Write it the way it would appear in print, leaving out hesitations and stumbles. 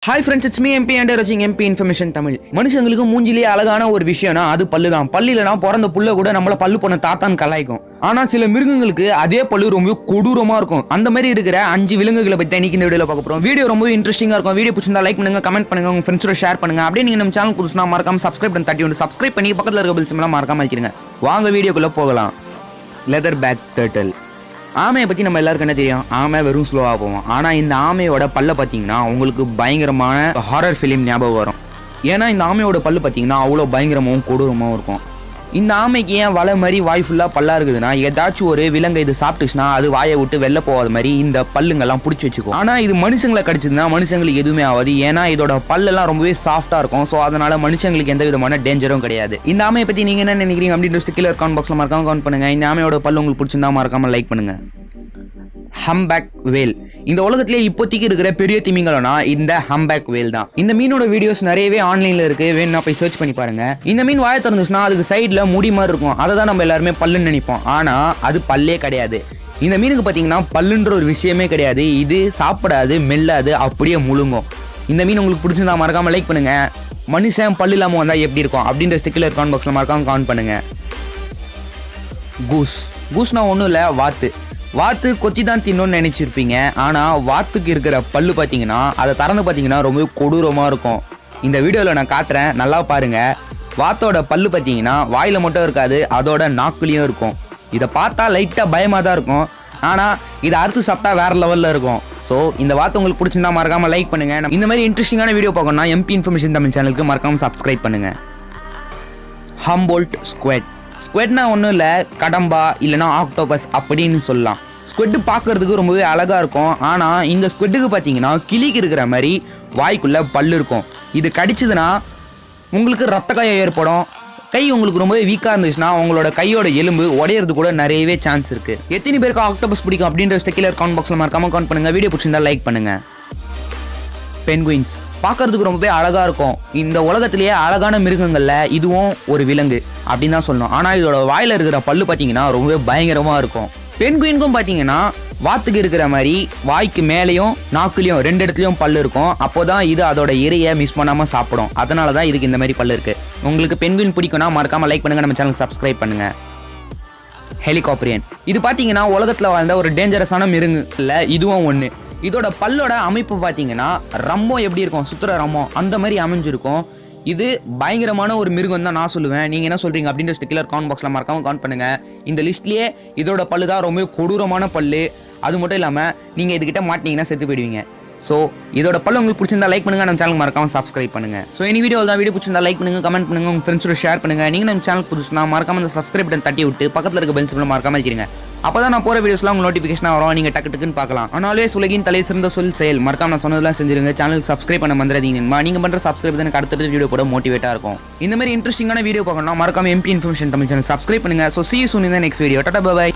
Hi friends, it's me MP and watching MP Information Tamil. மனுஷங்களுக்கு மூஞ்சிலே அழகான ஒரு விஷயம்னா அது பல்லு தான். பல்லு இல்லனா பிறந்த புள்ள கூட நம்மள பல்லு பண்ண தாத்தான் கலாய்க்கும். ஆனா சில மிருகங்களுக்கு அதே பல்லு ரொம்ப கொடூரமா இருக்கும். அந்த மாதிரி இருக்கிற 5 விலங்குகளை பத்தி இன்னைக்கு இந்த வீடியோல பார்க்க போறோம். வீடியோ ரொம்ப இன்ட்ரஸ்டிங்கா இருக்கும். வீடியோ பிடிச்சிருந்தா லைக் பண்ணுங்க, கமெண்ட் பண்ணுங்க, உங்க ஃப்ரெண்ட்ஸோட ஷேர் பண்ணுங்க. அப்படியே நீங்க நம்ம சேனல் புதுசுனா மறக்காம சப்ஸ்கிரைப் பண்ணி தட்டி விட்டு சப்ஸ்கிரைப் பண்ணி பக்கத்துல இருக்க பெல் சிம்பலை மறக்காம அழுத்திடுங்க. வாங்க வீடியோக்குள்ள போகலாம். Leather back turtle. ஆமையை பற்றி நம்ம எல்லாருக்கும் என்ன தெரியும்? ஆமை வெறும் ஸ்லோவாக போவோம். ஆனால் இந்த ஆமையோட பல்ல பார்த்தீங்கன்னா உங்களுக்கு பயங்கரமான ஹாரர் ஃபிலிம் ஞாபகம் வரும். ஏன்னா இந்த ஆமையோட பல்லு பார்த்தீங்கன்னா அவ்வளோ பயங்கரமாகவும் கொடூரமாகவும் இருக்கும். இந்த ஆமைக்கு ஏன் வலை மாதிரி வாய் ஃபுல்லாக பல்லா இருக்குதுன்னா, ஏதாச்சும் ஒரு விலங்கை இது சாப்பிட்டுச்சுன்னா அது வாயை விட்டு வெளில போகாத மாதிரி இந்த பல்லுங்கெல்லாம் பிடிச்சி வச்சுக்கும். ஆனால் இது மனுஷங்களை கடிச்சதுன்னா மனுஷங்களுக்கு எதுவுமே ஆகாது. ஏன்னா இதோட பல்லெல்லாம் ரொம்பவே சாஃப்டாக இருக்கும். ஸோ அதனால மனுஷங்களுக்கு எந்த விதமான டேஞ்சரும் கிடையாது. இந்த ஆமையை பற்றி நீங்கள் என்ன நினைக்கிறீங்க அப்படின்ற கீழே கமெண்ட் பாக்ஸில் மறக்காம கமெண்ட் பண்ணுங்க. இந்த ஆமையோட பல்லு உங்களுக்கு பிடிச்சிருந்தா மறக்காம லைக் பண்ணுங்க. ஹம்பேக் வேல். இந்த உலகத்திலே இப்போதைக்கு இருக்கிற பெரிய திமிங்கலம்னா இந்த ஹம்பேக் வேல் தான். இந்த மீனோட வீடியோஸ் நிறையவே ஆன்லைன்ல இருக்கு, வேணும்னா போய் சர்ச் பண்ணி பாருங்க. இந்த மீன் வாயை திறந்துச்சுன்னா அதுக்கு சைட்ல முடி மாதிரி இருக்கும். அதை தான் நம்ம எல்லாருமே பல்லுன்னு நினைப்போம். ஆனா அது பல்லே கிடையாது. இந்த மீனுக்கு பார்த்தீங்கன்னா பல்லுன்ற ஒரு விஷயமே கிடையாது. இது சாப்பிடாது, மெல்லாது, அப்படியே முழுங்கும். இந்த மீன் உங்களுக்கு பிடிச்சிருந்தா மறக்காம லைக் பண்ணுங்க. மனுஷன் பல்லு இல்லாமல் வந்தா எப்படி இருக்கும் அப்படின்ற ஸ்டிக்கர் கமெண்ட் பாக்ஸ்ல மறக்காம கமெண்ட் பண்ணுங்க. கூஸ். கூஸ்னா ஒன்றும் இல்லை, வாத்து. வாத்து கொத்தி தான் தின்னோன்னு நினைச்சிருப்பீங்க. ஆனால் வாத்துக்கு இருக்கிற பல்லு பார்த்தீங்கன்னா அதை திறந்து பார்த்தீங்கன்னா ரொம்ப கொடூரமாக இருக்கும். இந்த வீடியோவில் நான் காட்டுறேன், நல்லா பாருங்க. வாத்தோட பல்லு பார்த்தீங்கன்னா வாயில் மட்டும் இருக்காது, அதோட நாக்குலையும் இருக்கும். இதை பார்த்தா லைட்டாக பயமாக தான் இருக்கும். ஆனால் இதை அறுத்து சாப்பிட்டா வேற லெவலில் இருக்கும். ஸோ இந்த வாத்து உங்களுக்கு பிடிச்சிருந்தா மறக்காமல் லைக் பண்ணுங்க. இந்த மாதிரி இன்ட்ரெஸ்டிங்கான வீடியோ பார்க்கணும்னா MP இன்ஃபர்மேஷன் தமிழ் சேனலுக்கு மறக்காமல் சப்ஸ்கிரைப் பண்ணுங்க. ஹம்போல்ட் ஸ்குவெட். ஸ்குவெட்னா ஒன்றும் இல்லை, கடம்பா இல்லைனா ஆக்டோபஸ் அப்படின்னு சொல்லலாம். ஸ்குவெட்டு பார்க்கறதுக்கு ரொம்பவே அழகாக இருக்கும். ஆனால் இந்த ஸ்குவெட்டுக்கு பார்த்தீங்கன்னா கிளிக்கு இருக்கிற மாதிரி வாய்க்குள்ளே பல்லு இருக்கும். இது கடிச்சதுன்னா உங்களுக்கு ரத்த காயம் ஏற்படும். கை உங்களுக்கு ரொம்பவே வீக்காக இருந்துச்சுன்னா உங்களோட கையோட எலும்பு உடையிறது கூட நிறையவே சான்ஸ் இருக்குது. எத்தனை பேருக்கு ஆக்டோபஸ் பிடிக்கும் அப்படின்ற கீழே கமெண்ட் பாக்ஸில் மறக்காம கமெண்ட் பண்ணுங்கள். வீடியோ பிடிச்சிருந்தா லைக் பண்ணுங்கள். பென்குயின்ஸ். பார்க்கறதுக்கு ரொம்பவே அழகாக இருக்கும். இந்த உலகத்திலேயே அழகான மிருகங்களில் இதுவும் ஒரு விலங்கு அப்படின்னு தான் சொல்லணும். ஆனால் இதோட வாயில் இருக்கிற பல்லு பார்த்தீங்கன்னா ரொம்பவே பயங்கரமாக இருக்கும். பென்குயினுக்கும் பார்த்தீங்கன்னா வாத்துக்கு இருக்கிற மாதிரி வாய்க்கு மேலேயும் நாக்குலையும் 2 இடத்துலையும் பல்லு இருக்கும். அப்போ தான் இது அதோட இறையை மிஸ் பண்ணாமல் சாப்பிடும். அதனால தான் இதுக்கு இந்த மாதிரி பல்லு இருக்குது. உங்களுக்கு பென்குயின் பிடிக்கும்னா மறக்காமல் லைக் பண்ணுங்கள், நம்ம சேனலுக்கு சப்ஸ்கிரைப் பண்ணுங்கள். ஹெலிகாப்ரியன். இது பார்த்தீங்கன்னா உலகத்தில் வாழ்ந்த ஒரு டேஞ்சரஸான மிருகங்களில் இதுவும் ஒன்று. இதோட பல்லோட அமைப்பு பார்த்தீங்கன்னா ரம்மம் எப்படி இருக்கும், சுத்துற ரம்மம் அந்த மாதிரி அமைஞ்சிருக்கும். இது பயங்கரமான ஒரு மிருகம் தான் நான் சொல்லுவேன். நீங்கள் என்ன சொல்கிறீங்க அப்படின்ற ஸ்டிக்கர் கமெண்ட் பாக்ஸில் மறக்காம கமெண்ட் பண்ணுங்கள். இந்த லிஸ்ட்லேயே இதோட பல்லு தான் ரொம்ப கொடூரமான பல்லு. அது மட்டும் இல்லாமல் நீங்கள் இதுக்கிட்ட மாட்டினீங்கன்னா செத்து போயிடுவீங்க. ஸோ இதோட பல்லு உங்களுக்கு பிடிச்சிருந்தா லைக் பண்ணுங்கள், நம்ம சேனலுக்கு மறக்காம சப்ஸ்கிரைப் பண்ணுங்கள். ஸோ இந்த வீடியோ தான். வீடியோ பிடிச்சிருந்தா லைக் பண்ணுங்கள், கமெண்ட் பண்ணுங்கள், உங்கள் ஃப்ரெண்ட்ஸோட ஷேர் பண்ணுங்கள். நீங்கள் நம்ம சேனல் புதுசுனா மறக்காம அந்த சப்ஸ்கிரைப் பட்டன் தட்டி விட்டு பக்கத்தில் இருக்க பெல் சிம்பலை மறக்காம வச்சிருங்க. அப்போ தான் நான் போகிற வீடியோஸ்லாம் உங்களுக்கு நோட்டிஃபிகேஷனாக வரும், நீங்கள் டக்குன்னு பார்க்கலாம். ஆனாலே உலகின் தலை சிறந்த சொல் செயல். மறக்காம நான் சொன்னதெல்லாம் செஞ்சிருங்க. சேனலுக்கு சப்ஸ்கிரைப் பண்ண மறந்துடாதீங்க. நீங்கள் பண்ணுற சப்ஸ்கிரைப் தான் அடுத்த வீடியோ கூட மோட்டிவேட்டாக இருக்கும். இந்த மாதிரி இன்ட்ரெஸ்டிங்கான வீடியோ பார்க்கணும்னா மறக்காம MP information Tamil channel subscribe பண்ணுங்கள். So see you soon in the next video. Tata by.